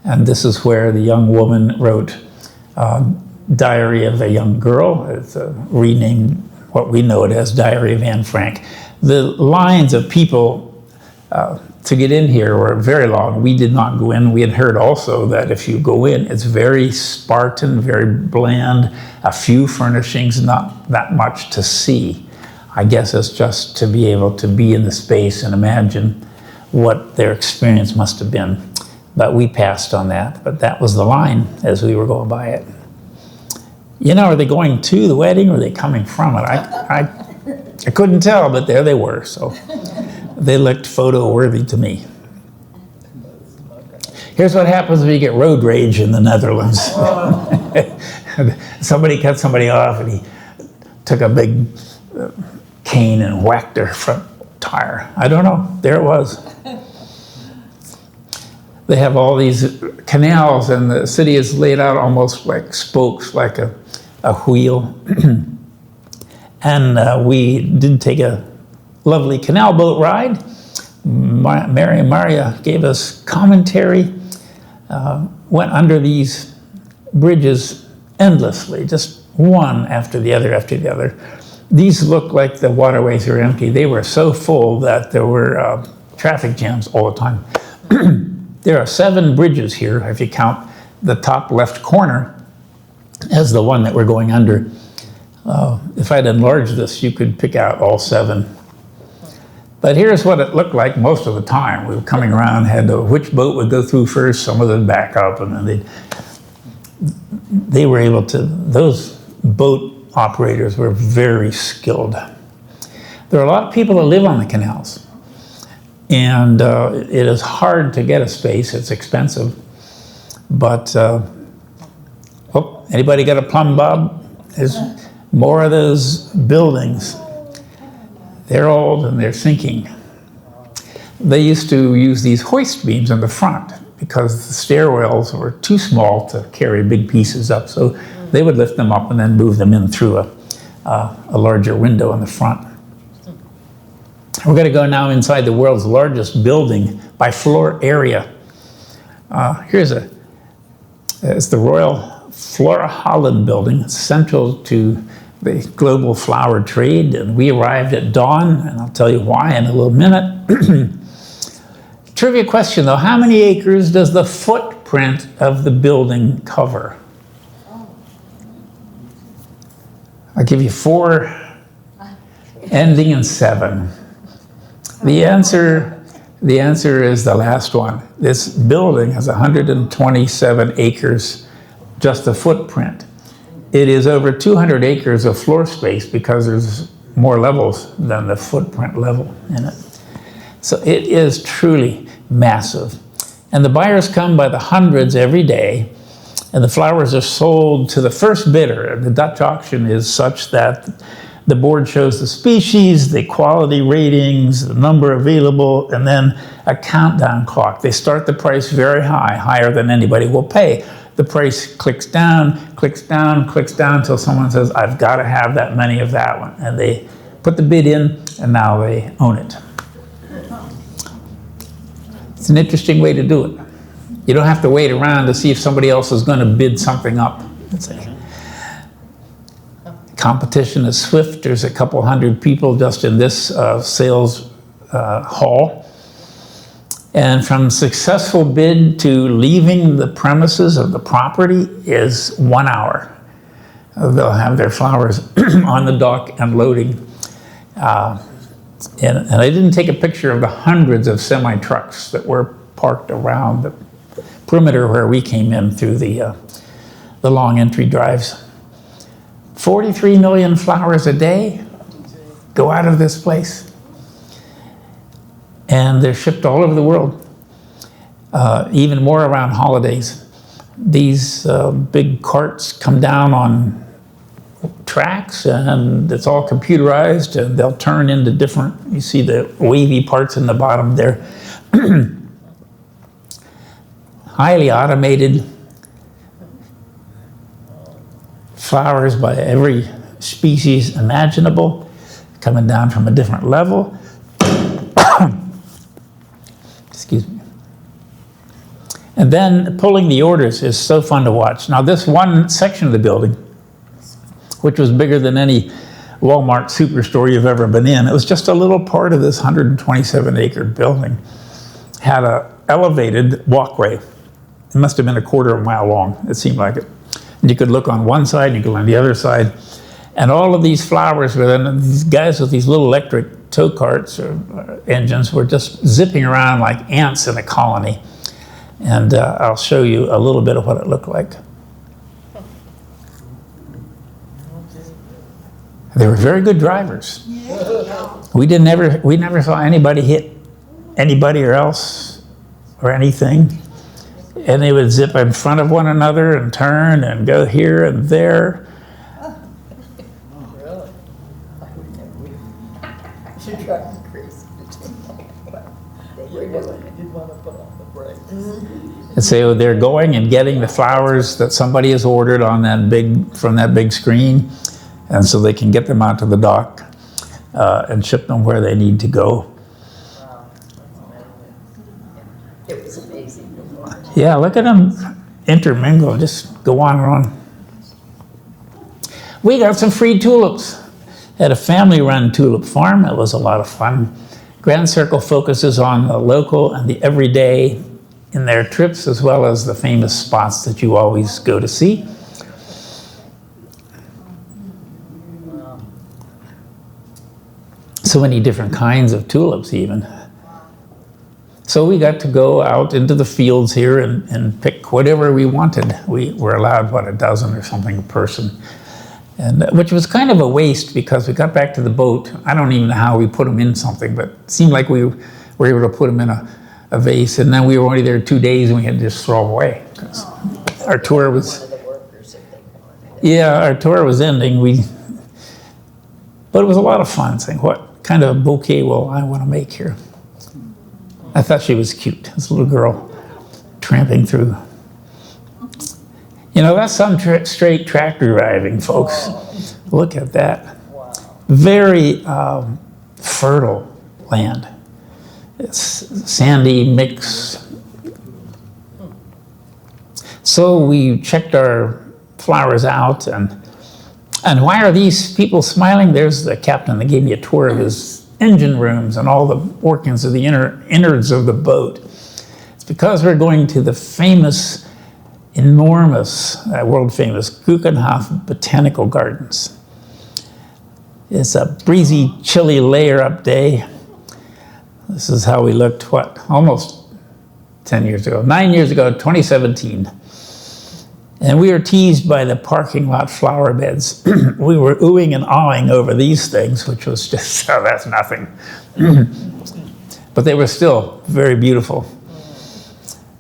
And this is where the young woman wrote Diary of a Young Girl. It's renamed what we know it as Diary of Anne Frank. The lines of people to get in here were very long. We did not go in. We had heard also that if you go in, it's very Spartan, very bland, a few furnishings, not that much to see. I guess it's just to be able to be in the space and imagine what their experience must have been. But we passed on that. But that was the line as we were going by it. You know, are they going to the wedding or are they coming from it? I couldn't tell, but there they were. So they looked photo-worthy to me. Here's what happens when you get road rage in the Netherlands. Somebody cut somebody off and he took a big cane and whacked their front tire. I don't know. There it was. they have all these canals, and the city is laid out almost like spokes, like a wheel. And we did take a lovely canal boat ride. Mary and Maria gave us commentary, went under these bridges endlessly, just one after the other after the other. These look like the waterways are empty. They were so full that there were traffic jams all the time. There are 7 bridges here, if you count the top left corner as the one that we're going under. If I'd enlarged this, you could pick out all 7. But here's what it looked like most of the time. We were coming around, had to, which boat would go through first, some of them back up, and then they were able to, those boat operators were very skilled. There are a lot of people that live on the canals, and it is hard to get a space. It's expensive, but oh, anybody got a plumb bob? There's more of those buildings. They're old and they're sinking. They used to use these hoist beams in the front because the stairwells were too small to carry big pieces up, so they would lift them up and then move them in through a larger window in the front. We're going to go now inside the world's largest building by floor area. It's the Royal Flora Holland building, central to the global flower trade, and we arrived at dawn, and I'll tell you why in a little minute. Trivia question though, how many acres does the footprint of the building cover? I'll give you 4, ending in 7. The answer is the last one. This building has 127 acres, just the footprint. It is over 200 acres of floor space because there's more levels than the footprint level in it. So it is truly massive. And the buyers come by the hundreds every day, and the flowers are sold to the first bidder. The Dutch auction is such that the board shows the species, the quality ratings, the number available, and then a countdown clock. They start the price very high, higher than anybody will pay. The price clicks down, until someone says, I've got to have that many of that one. And they put the bid in, and now they own it. It's an interesting way to do it. You don't have to wait around to see if somebody else is going to bid something up. Competition is swift. There's a couple hundred people just in this sales hall. And from successful bid to leaving the premises of the property is 1 hour. They'll have their flowers on the dock and loading. And I didn't take a picture of the hundreds of semi-trucks that were parked around the perimeter where we came in through the long entry drives. 43 million flowers a day go out of this place. And they're shipped all over the world, even more around holidays. These big carts come down on tracks, and it's all computerized, and they'll turn into different, you see the wavy parts in the bottom there. Highly automated flowers by every species imaginable, coming down from a different level. Excuse me. And then pulling the orders is so fun to watch. Now this one section of the building, which was bigger than any Walmart superstore you've ever been in, it was just a little part of this 127-acre building, had an elevated walkway. It must have been a quarter of a mile long, it seemed like it. And you could look on one side, and you could look on the other side, and all of these flowers were then, these guys with these little electric tow carts or engines were just zipping around like ants in a colony. And I'll show you a little bit of what it looked like. They were very good drivers. We never saw anybody hit anybody or else or anything. And they would zip in front of one another and turn and go here and there. Really? She drives me crazy. They didn't want to put on the brakes. And so they're going and getting the flowers that somebody has ordered on from that big screen, and so they can get them out to the dock and ship them where they need to go. Wow, it was amazing to watch. Yeah, look at them intermingle, just go on and on. We got some free tulips. At a family-run tulip farm. It was a lot of fun. Grand Circle focuses on the local and the everyday in their trips, as well as the famous spots that you always go to see. So many different kinds of tulips even. So we got to go out into the fields here and pick whatever we wanted. We were allowed, what, a dozen or something a person. And, which was kind of a waste because we got back to the boat. I don't even know how we put them in something, but it seemed like we were able to put them in a vase. And then we were only there 2 days and we had to just throw them away. Our tour was... One of the workers, if they wanted it. Yeah, our tour was ending. But it was a lot of fun saying, what kind of bouquet will I want to make here? I thought she was cute, this little girl tramping through. You know, that's some straight tractor driving, folks. Look at that. Wow. Very fertile land. It's sandy mix. So we checked our flowers out, and why are these people smiling? There's the captain that gave me a tour of his engine rooms and all the workings of the innards of the boat. It's because we're going to the famous, enormous, world-famous Keukenhof Botanical Gardens. It's a breezy, chilly layer-up day. This is how we looked, what, almost 10 years ago, 9 years ago, 2017. And we were teased by the parking lot flower beds. We were oohing and awing over these things, which was just, oh, that's nothing. But they were still very beautiful.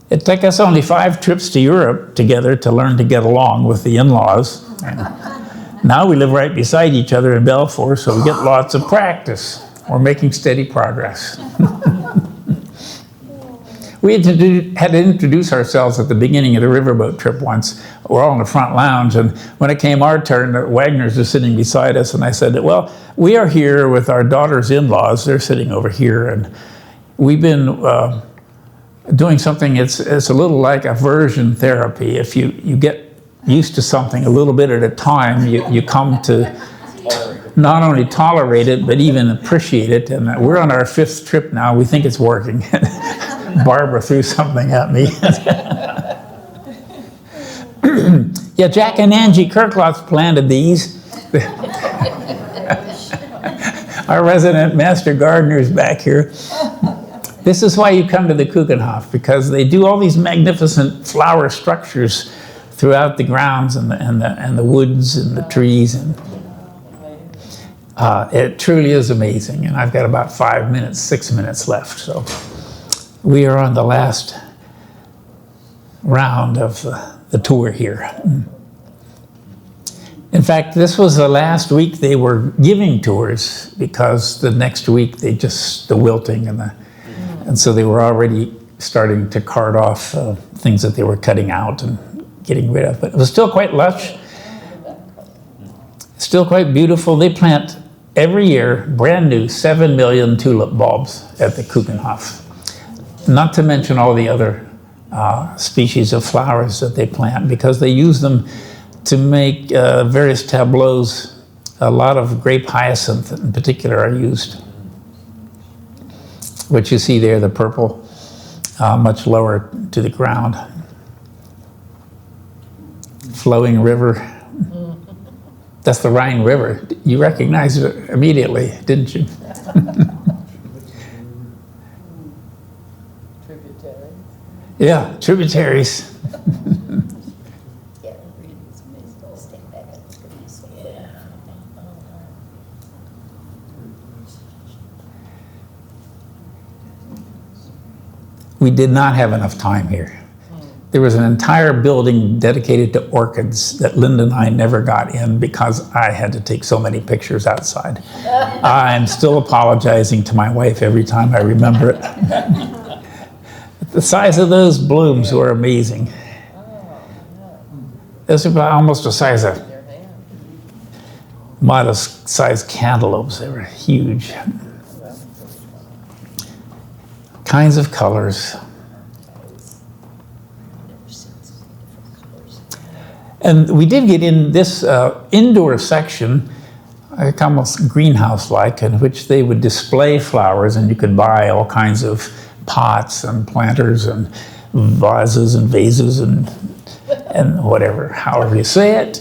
It took us only 5 trips to Europe together to learn to get along with the in-laws. Now we live right beside each other in Belfort, so we get lots of practice. We're making steady progress. We had to introduce ourselves at the beginning of the riverboat trip once. We're all in the front lounge, and when it came our turn, the Wagners are sitting beside us, and I said, well, we are here with our daughter's in-laws. They're sitting over here, and we've been doing something, it's a little like aversion therapy. If you get used to something a little bit at a time, you come to not only tolerate it, but even appreciate it. And we're on our 5th trip now. We think it's working. Barbara threw something at me. Yeah, Jack and Angie Kirkloff planted these. Our resident master gardeners back here. This is why you come to the Keukenhof, because they do all these magnificent flower structures throughout the grounds and the woods and the trees. And it truly is amazing. And I've got about 6 minutes left. So we are on the last round of the tour here. In fact, this was the last week they were giving tours, because the next week the wilting and so they were already starting to cart off things that they were cutting out and getting rid of. But it was still quite lush, still quite beautiful. They plant every year brand new 7 million tulip bulbs at the Keukenhof. Not to mention all the other species of flowers that they plant, because they use them to make various tableaus. A lot of grape hyacinth in particular are used. What you see there, the purple, much lower to the ground. Flowing river. That's the Rhine River. You recognized it immediately, didn't you? Tributaries. Yeah, tributaries. Yeah, really, it's amazing. I'll stand back and look at this. Yeah. We did not have enough time here. There was an entire building dedicated to orchids that Linda and I never got in because I had to take so many pictures outside. I'm still apologizing to my wife every time I remember it. The size of those blooms were amazing. Those are about almost the size of modest-sized cantaloupes. They were huge. Kinds of colors. And we did get in this indoor section, like almost greenhouse-like, in which they would display flowers, and you could buy all kinds of pots and planters and vases and whatever, however you say it.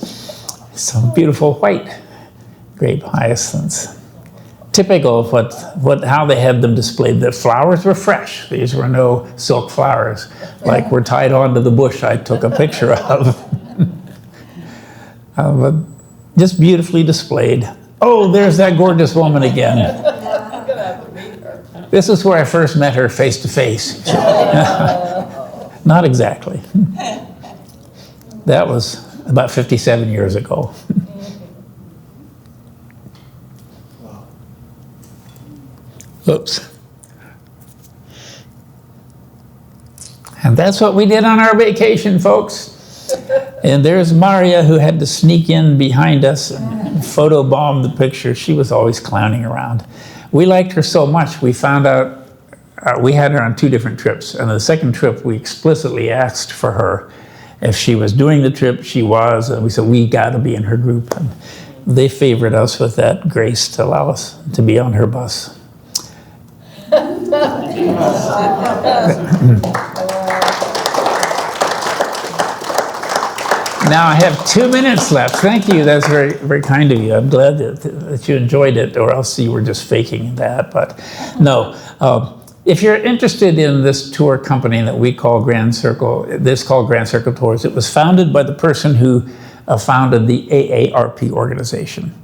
Some beautiful white grape hyacinths. Typical of how they had them displayed. The flowers were fresh. These were no silk flowers, like were tied onto the bush I took a picture of. But just beautifully displayed. Oh, there's that gorgeous woman again. This is where I first met her face to face. Not exactly. That was about 57 years ago. Oops. And that's what we did on our vacation, folks. And there's Maria, who had to sneak in behind us and photobomb the picture. She was always clowning around. We liked her so much, we found out, we had her on 2 different trips. And the second trip, we explicitly asked for her. If she was doing the trip, she was. And we said, we got to be in her group. And they favored us with that grace to allow us to be on her bus. Now I have 2 minutes left. Thank you. That's very, very kind of you. I'm glad that you enjoyed it, or else you were just faking that. But no, if you're interested in this tour company that we call Grand Circle, this called Grand Circle Tours, it was founded by the person who founded the AARP organization.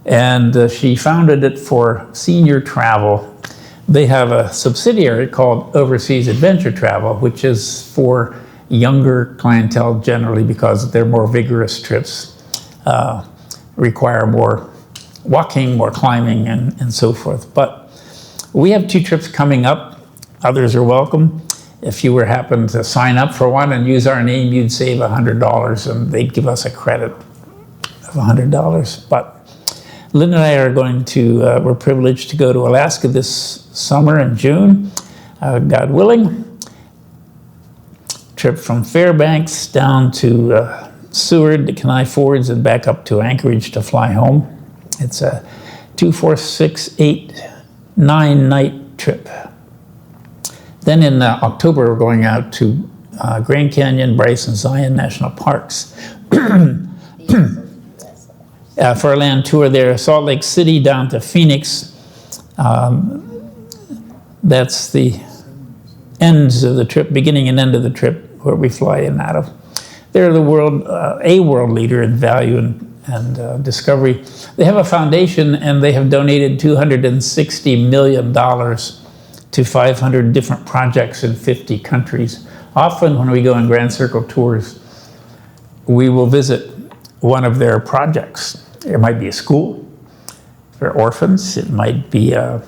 And she founded it for senior travel. They have a subsidiary called Overseas Adventure Travel, which is for younger clientele generally, because they're more vigorous trips, require more walking, more climbing, and so forth. But we have 2 trips coming up. Others are welcome. If you were happen to sign up for one and use our name, you'd save $100, and they'd give us a credit of $100. But Lynn and I are going to, we're privileged to go to Alaska this summer in June, God willing. Trip from Fairbanks down to Seward to Kenai Fords and back up to Anchorage to fly home. It's a 2, 4, 6, 8, 9 night trip. Then in October, we're going out to Grand Canyon, Bryce, and Zion National Parks for a land tour there. Salt Lake City down to Phoenix. That's the ends of the trip, beginning and end of the trip, where we fly in and out of. They're the a world leader in value and discovery. They have a foundation, and they have donated $260 million to 500 different projects in 50 countries. Often when we go on Grand Circle tours, we will visit one of their projects. It might be a school for orphans. It might be, it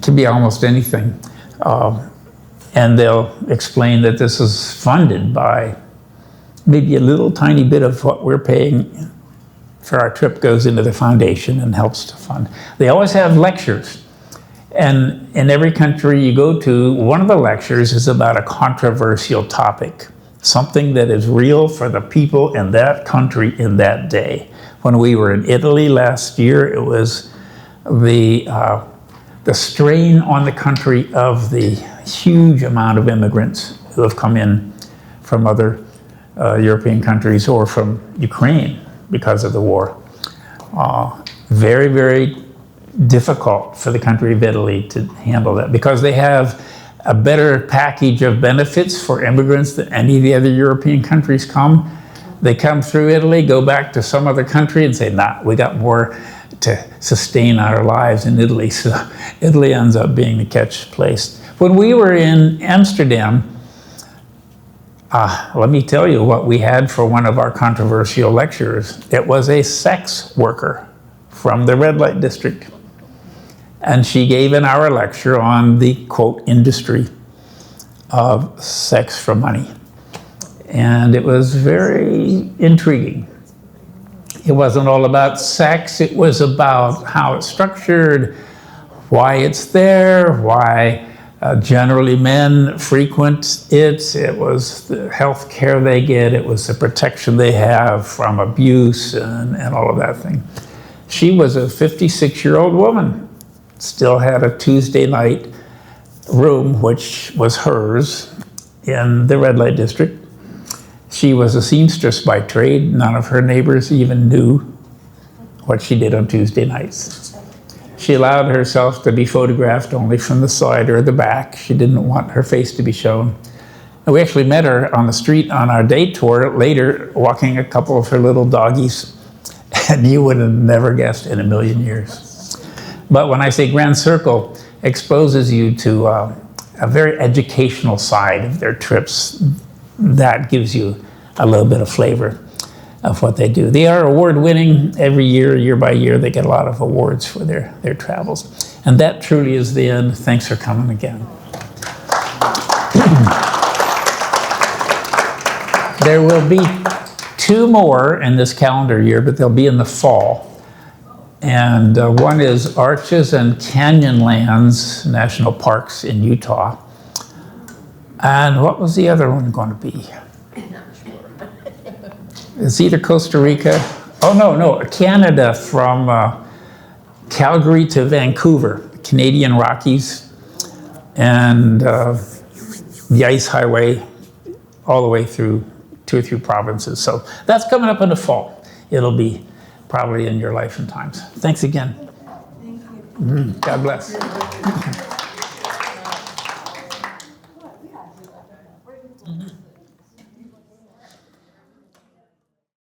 can be almost anything. And they'll explain that this is funded by maybe a little tiny bit of what we're paying for our trip goes into the foundation and helps to fund. They always have lectures. And in every country you go to, one of the lectures is about a controversial topic, something that is real for the people in that country in that day. When we were in Italy last year, it was the strain on the country of the huge amount of immigrants who have come in from other European countries or from Ukraine because of the war. Very, very difficult for the country of Italy to handle that because they have a better package of benefits for immigrants than any of the other European countries come. They come through Italy, go back to some other country and say, nah, we got more to sustain our lives in Italy. So Italy ends up being the catch place. When we were in Amsterdam, let me tell you what we had for one of our controversial lecturers. It was a sex worker from the red light district. And she gave an hour lecture on the, quote, industry. of sex for money. And it was very intriguing. It wasn't all about sex, it was about how it's structured, why it's there, why generally men frequent it. It was the health care they get, it was the protection they have from abuse and all of that thing. She was a 56-year-old woman, still had a Tuesday night room, which was hers in the red light district. She was a seamstress by trade. None of her neighbors even knew what she did on Tuesday nights. She allowed herself to be photographed only from the side or the back. She didn't want her face to be shown. And we actually met her on the street on our day tour later, walking a couple of her little doggies, and you would have never guessed in a million years. But when I say Grand Circle exposes you to a very educational side of their trips, that gives you a little bit of flavor of what they do. They are award-winning every year, year by year. They get a lot of awards for their travels. And that truly is the end. Thanks for coming again. There will be 2 more in this calendar year, but they'll be in the fall. And one is Arches and Canyonlands National Parks in Utah. And what was the other one going to be? It's either Costa Rica. Oh, no, Canada, from Calgary to Vancouver, Canadian Rockies, and the Ice Highway all the way through 2 or 3 provinces. So that's coming up in the fall. It'll be probably in your life and times. Thanks again. Thank you. God bless.